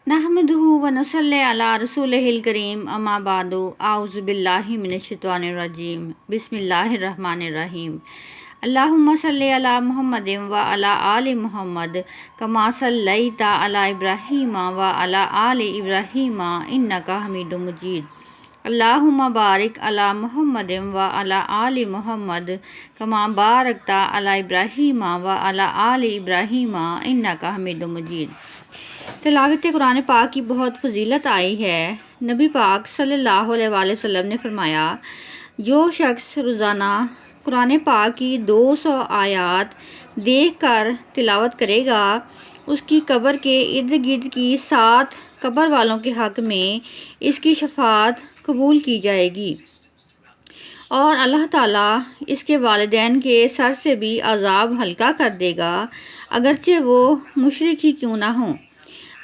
نحمدہ ونصلی علی رسولہ الکریم اما بعد اعوذ باللہ من الشیطان الرجیم بسم اللہ الرحمن الرحیم اللہم صلی علی محمد وعلی آل محمد کما صلیت علی ابراہیم وعلی آل ابراہیم انک حمید مجید اللہم بارک علی محمد وعلی آل محمد کما بارکت علی ابراہیم وعلی آل ابراہیم انک حمید مجید۔ تلاوت قرآن پاک کی بہت فضیلت آئی ہے۔ نبی پاک صلی اللہ علیہ وآلہ وسلم نے فرمایا، جو شخص روزانہ قرآن پاک کی 200 آیات دیکھ کر تلاوت کرے گا، اس کی قبر کے ارد گرد کی 7 قبر والوں کے حق میں اس کی شفاعت قبول کی جائے گی، اور اللہ تعالیٰ اس کے والدین کے سر سے بھی عذاب ہلکا کر دے گا، اگرچہ وہ مشرک ہی کیوں نہ ہوں۔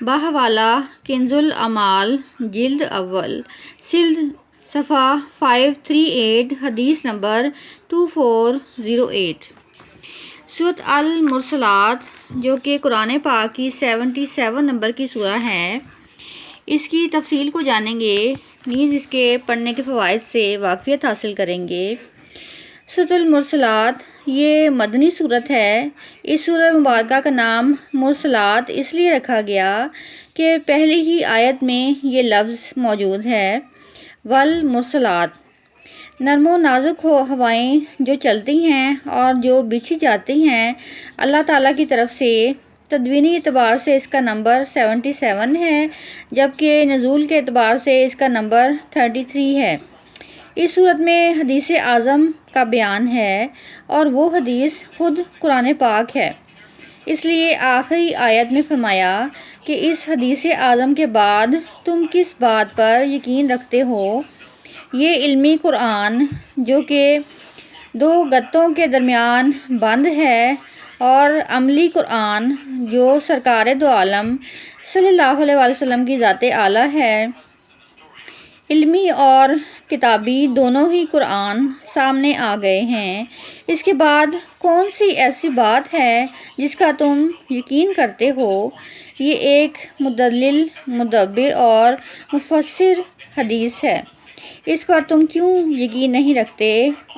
بحوالہ کنز الاعمال جلد اول صفحہ 538 حدیث نمبر 2408۔ سورۃ المرسلات جو کہ قرآن پاک کی 77 نمبر کی سورہ ہے، اس کی تفصیل کو جانیں گے، نیز اس کے پڑھنے کے فوائد سے واقفیت حاصل کریں گے۔ سورۃ المرسلات یہ مدنی سورت ہے۔ اس سورہ مبارکہ کا نام مرسلات اس لیے رکھا گیا کہ پہلی ہی آیت میں یہ لفظ موجود ہے، والمرسلات۔ نرم و نازک ہوائیں جو چلتی ہیں اور جو بچھی جاتی ہیں، اللہ تعالیٰ کی طرف سے۔ تدوینی اعتبار سے اس کا نمبر 77 ہے، جبکہ نزول کے اعتبار سے اس کا نمبر 33 ہے۔ اس صورت میں حدیث اعظم کا بیان ہے، اور وہ حدیث خود قرآن پاک ہے۔ اس لیے آخری آیت میں فرمایا کہ اس حدیث اعظم کے بعد تم کس بات پر یقین رکھتے ہو؟ یہ علمی قرآن جو کہ 2 گتوں کے درمیان بند ہے، اور عملی قرآن جو سرکار دو عالم صلی اللہ علیہ وآلہ وسلم کی ذات اعلیٰ ہے۔ علمی اور کتابی دونوں ہی قرآن سامنے آ گئے ہیں۔ اس کے بعد کون سی ایسی بات ہے جس کا تم یقین کرتے ہو؟ یہ ایک مدلل، مدبر اور مفسر حدیث ہے۔ اس پر تم کیوں یقین نہیں رکھتے،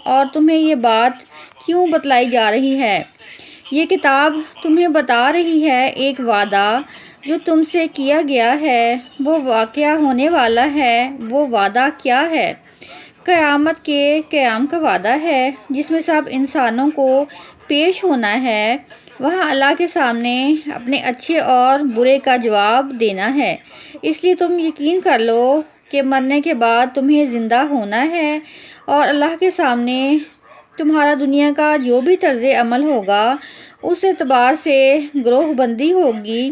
اور تمہیں یہ بات کیوں بتلائی جا رہی ہے؟ یہ کتاب تمہیں بتا رہی ہے ایک وعدہ جو تم سے کیا گیا ہے، وہ واقعہ ہونے والا ہے۔ وہ وعدہ کیا ہے؟ قیامت کے قیام کا وعدہ ہے، جس میں سب انسانوں کو پیش ہونا ہے، وہاں اللہ کے سامنے اپنے اچھے اور برے کا جواب دینا ہے۔ اس لیے تم یقین کر لو کہ مرنے کے بعد تمہیں زندہ ہونا ہے، اور اللہ کے سامنے تمہارا دنیا کا جو بھی طرز عمل ہوگا اس اعتبار سے گروہ بندی ہوگی،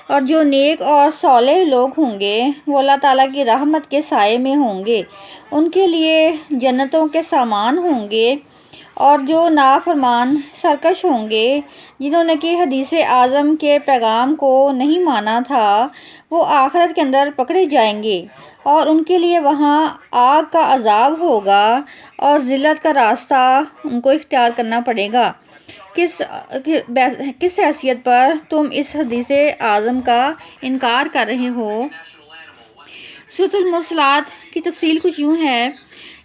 اور جو نیک اور صالح لوگ ہوں گے وہ اللہ تعالیٰ کی رحمت کے سائے میں ہوں گے، ان کے لیے جنتوں کے سامان ہوں گے، اور جو نافرمان سرکش ہوں گے، جنہوں نے کہ حدیث اعظم کے پیغام کو نہیں مانا تھا، وہ آخرت کے اندر پکڑے جائیں گے، اور ان کے لیے وہاں آگ کا عذاب ہوگا، اور ذلت کا راستہ ان کو اختیار کرنا پڑے گا۔ کس حیثیت پر تم اس حدیث اعظم کا انکار کر رہے ہو؟ سورۃ المرسلات کی تفصیل کچھ یوں ہے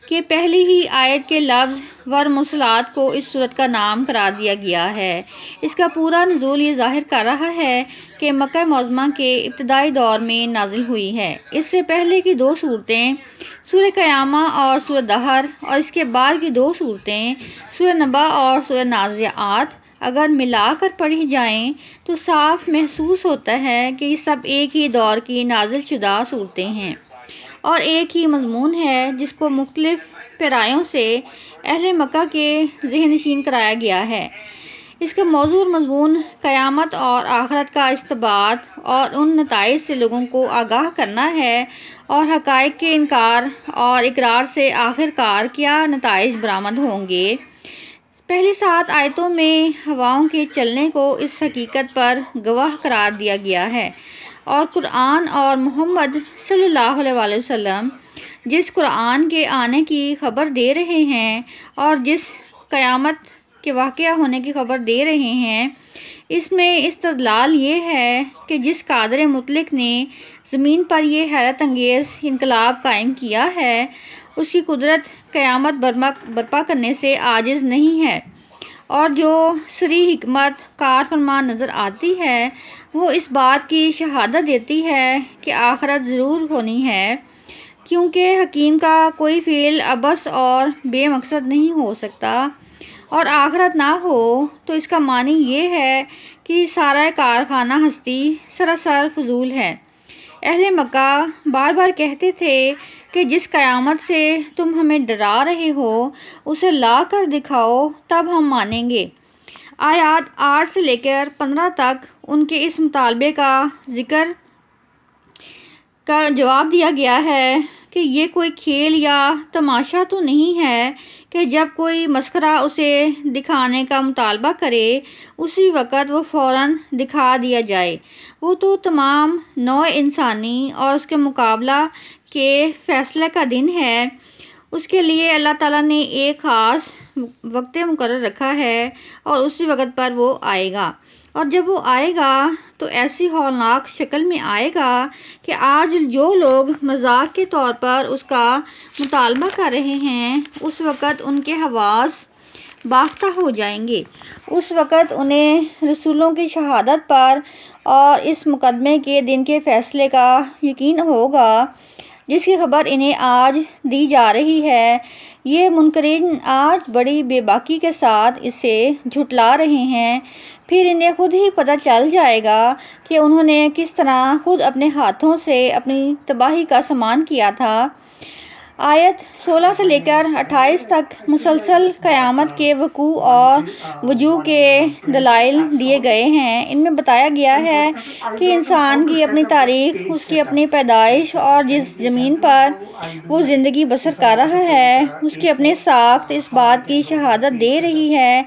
کہ پہلی ہی آیت کے لفظ والمرسلات کو اس سورت کا نام قرار دیا گیا ہے۔ اس کا پورا نزول یہ ظاہر کر رہا ہے کہ مکہ معظمہ کے ابتدائی دور میں نازل ہوئی ہے۔ اس سے پہلے کی 2 صورتیں سورہ قیامہ اور سورہ دہر، اور اس کے بعد کی 2 صورتیں سورہ نبا اور سورہ نازعات اگر ملا کر پڑھی جائیں تو صاف محسوس ہوتا ہے کہ یہ سب ایک ہی دور کی نازل شدہ صورتیں ہیں، اور ایک ہی مضمون ہے جس کو مختلف پیرایوں سے اہل مکہ کے ذہن نشین کرایا گیا ہے۔ اس کا موضوع اور مضمون قیامت اور آخرت کا استبات اور ان نتائج سے لوگوں کو آگاہ کرنا ہے، اور حقائق کے انکار اور اقرار سے آخر کار کیا نتائج برآمد ہوں گے۔ پہلی 7 آیتوں میں ہواؤں کے چلنے کو اس حقیقت پر گواہ قرار دیا گیا ہے، اور قرآن اور محمد صلی اللہ علیہ وآلہ وسلم جس قرآن کے آنے کی خبر دے رہے ہیں، اور جس قیامت کے واقعہ ہونے کی خبر دے رہے ہیں، اس میں استدلال یہ ہے کہ جس قادر مطلق نے زمین پر یہ حیرت انگیز انقلاب قائم کیا ہے، اس کی قدرت قیامت برپا کرنے سے عاجز نہیں ہے، اور جو سری حکمت کار فرما نظر آتی ہے وہ اس بات کی شہادت دیتی ہے کہ آخرت ضرور ہونی ہے، کیونکہ حکیم کا کوئی فعل عبث اور بے مقصد نہیں ہو سکتا، اور آخرت نہ ہو تو اس کا معنی یہ ہے کہ سارا کارخانہ ہستی سراسر فضول ہے۔ اہل مکہ بار بار کہتے تھے کہ جس قیامت سے تم ہمیں ڈرا رہے ہو اسے لا کر دکھاؤ تب ہم مانیں گے۔ آیات 8 سے لے کر 15 تک ان کے اس مطالبے کا ذکر کا جواب دیا گیا ہے کہ یہ کوئی کھیل یا تماشا تو نہیں ہے کہ جب کوئی مسخرہ اسے دکھانے کا مطالبہ کرے اسی وقت وہ فوراً دکھا دیا جائے۔ وہ تو تمام نوع انسانی اور اس کے مقابلہ کے فیصلے کا دن ہے۔ اس کے لیے اللہ تعالیٰ نے ایک خاص وقت مقرر رکھا ہے اور اسی وقت پر وہ آئے گا، اور جب وہ آئے گا تو ایسی ہولناک شکل میں آئے گا کہ آج جو لوگ مذاق کے طور پر اس کا مطالبہ کر رہے ہیں اس وقت ان کے حواس باختہ ہو جائیں گے۔ اس وقت انہیں رسولوں کی شہادت پر اور اس مقدمے کے دن کے فیصلے کا یقین ہوگا جس کی خبر انہیں آج دی جا رہی ہے۔ یہ منکرین آج بڑی بے باکی کے ساتھ اسے جھٹلا رہے ہیں، پھر انہیں خود ہی پتہ چل جائے گا کہ انہوں نے کس طرح خود اپنے ہاتھوں سے اپنی تباہی کا سامان کیا تھا۔ آیت 16 سے لے کر 28 تک مسلسل قیامت کے وقوع اور وجوہ کے دلائل دیے گئے ہیں۔ ان میں بتایا گیا ہے کہ انسان کی اپنی تاریخ، اس کی اپنی پیدائش اور جس زمین پر وہ زندگی بسر کر رہا ہے اس کی اپنی ساخت اس بات کی شہادت دے رہی ہے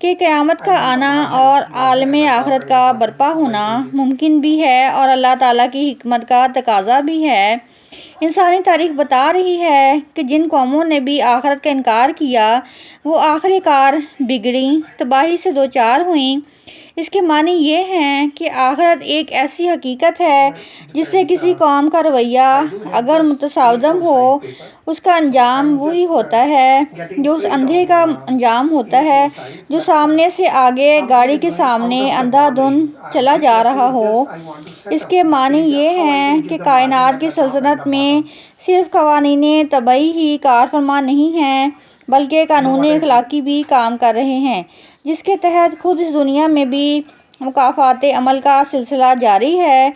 کہ قیامت کا آنا اور عالم آخرت کا برپا ہونا ممکن بھی ہے اور اللہ تعالیٰ کی حکمت کا تقاضا بھی ہے۔ انسانی تاریخ بتا رہی ہے کہ جن قوموں نے بھی آخرت کا انکار کیا وہ آخر کار بگڑیں، تباہی سے دوچار ہوئیں۔ اس کے معنی یہ ہیں کہ آخرت ایک ایسی حقیقت ہے جس سے کسی قوم کا رویہ اگر متصادم ہو اس کا انجام وہی ہوتا ہے جو اس اندھے کا انجام ہوتا ہے جو سامنے سے آگے گاڑی کے سامنے اندھا دھند چلا جا رہا ہو۔ اس کے معنی یہ ہیں کہ کائنات کی سلطنت میں صرف قوانین طبعی ہی کار فرما نہیں ہیں بلکہ قانون اخلاقی بھی کام کر رہے ہیں جس کے تحت خود اس دنیا میں بھی مکافات عمل کا سلسلہ جاری ہے،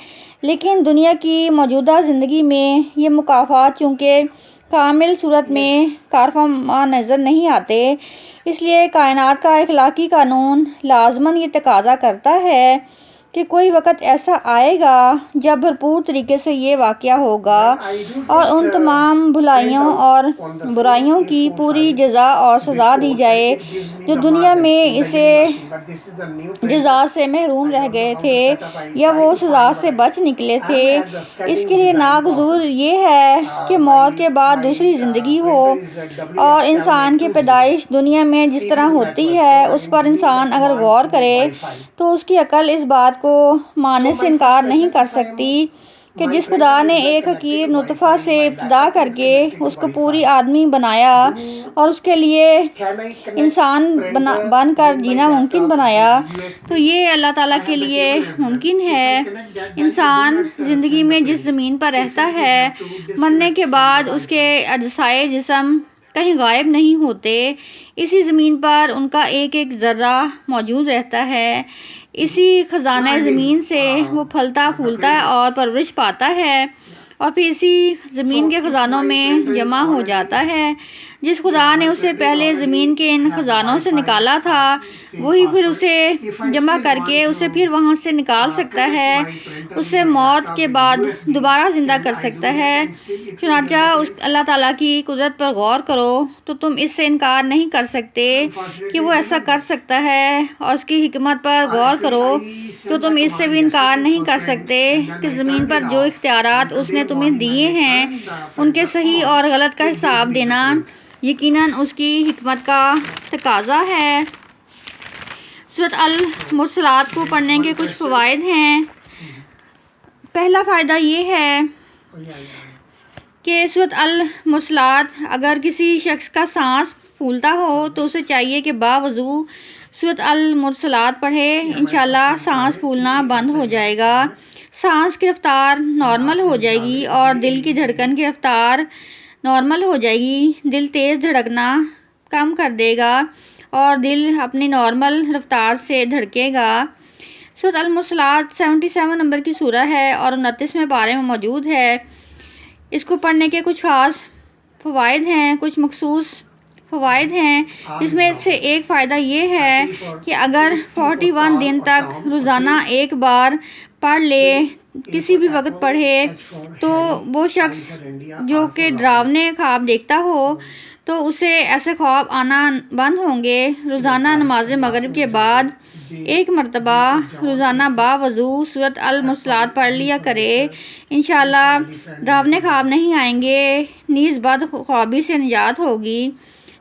لیکن دنیا کی موجودہ زندگی میں یہ مکافات چونکہ کامل صورت میں کارفرما نظر نہیں آتے، اس لیے کائنات کا اخلاقی قانون لازماً یہ تقاضا کرتا ہے کہ کوئی وقت ایسا آئے گا جب بھرپور طریقے سے یہ واقعہ ہوگا اور ان تمام بھلائیوں اور برائیوں کی پوری جزا اور سزا دی جائے جو دنیا میں اسے جزا سے محروم رہ گئے تھے یا وہ سزا سے بچ نکلے تھے۔ اس کے لیے ناگزیر یہ ہے کہ موت کے بعد دوسری زندگی ہو، اور انسان کی پیدائش دنیا میں جس طرح ہوتی ہے اس پر انسان اگر غور کرے تو اس کی عقل اس بات کو ماننے سے انکار نہیں کر سکتی کہ جس خدا نے ایک حقیر نطفہ سے ابتدا کر کے اس کو پوری آدمی بنایا اور اس کے لیے انسان بن کر جینا ممکن بنایا، تو یہ اللہ تعالیٰ کے لیے ممکن ہے۔ انسان زندگی میں جس زمین پر رہتا ہے مرنے کے بعد اس کے اجزائے جسم کہیں غائب نہیں ہوتے، اسی زمین پر ان کا ایک ایک ذرہ موجود رہتا ہے، اسی خزانہ زمین سے وہ پھلتا پھولتا اور پرورش پاتا ہے اور پھر اسی زمین کے خزانوں میں جمع ہو جاتا ہے۔ جس خدا نے اسے پہلے زمین کے ان خزانوں سے نکالا تھا وہی پھر اسے جمع کر کے اسے پھر وہاں سے نکال سکتا ہے، اسے موت کے بعد دوبارہ زندہ کر سکتا ہے۔ چنانچہ اللہ تعالیٰ کی قدرت پر غور کرو تو تم اس سے انکار نہیں کر سکتے کہ وہ ایسا کر سکتا ہے، اور اس کی حکمت پر غور کرو تو تم اس سے بھی انکار نہیں کر سکتے کہ زمین پر جو اختیارات اس نے تمہیں دیے ہیں ان کے صحیح اور غلط کا حساب دینا یقیناً اس کی حکمت کا تقاضا ہے۔ سورۃ المرسلات کو پڑھنے کے کچھ فوائد ہیں۔ پہلا فائدہ یہ ہے کہ سورۃ المرسلات اگر کسی شخص کا سانس پھولتا ہو تو اسے چاہیے کہ باوضو سورۃ المرسلات پڑھے، انشاءاللہ سانس پھولنا بند ہو جائے گا، سانس کی رفتار نارمل ہو جائے گی اور دل کی دھڑکن کی رفتار نارمل ہو جائے گی، دل تیز دھڑکنا کم کر دے گا اور دل اپنی نارمل رفتار سے دھڑکے گا۔ سورۃ المرسلات 77 نمبر کی سورہ ہے اور 29ویں پارے میں موجود ہے۔ اس کو پڑھنے کے کچھ خاص فوائد ہیں، کچھ مخصوص فوائد ہیں، جس میں سے ایک فائدہ یہ ہے کہ اگر 41 دن تک روزانہ ایک بار پڑھ لے، کسی بھی وقت پڑھے، تو وہ شخص جو کہ ڈراونے خواب دیکھتا ہو تو اسے ایسے خواب آنا بند ہوں گے۔ روزانہ نماز مغرب کے بعد ایک مرتبہ روزانہ باوضو سورۃ المرسلات پڑھ لیا کرے، انشاءاللہ ڈراونے خواب نہیں آئیں گے، نیز بد خوابی سے نجات ہوگی۔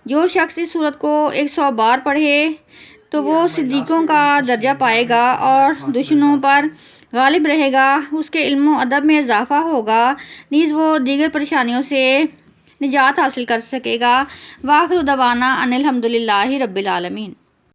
جو شخص اس سورت کو 100 بار پڑھے تو وہ صدیقوں کا درجہ پائے گا اور دشمنوں پر غالب رہے گا، اس کے علم و ادب میں اضافہ ہوگا، نیز وہ دیگر پریشانیوں سے نجات حاصل کر سکے گا۔ وآخر دعوانا ان الحمدللہ رب العالمین۔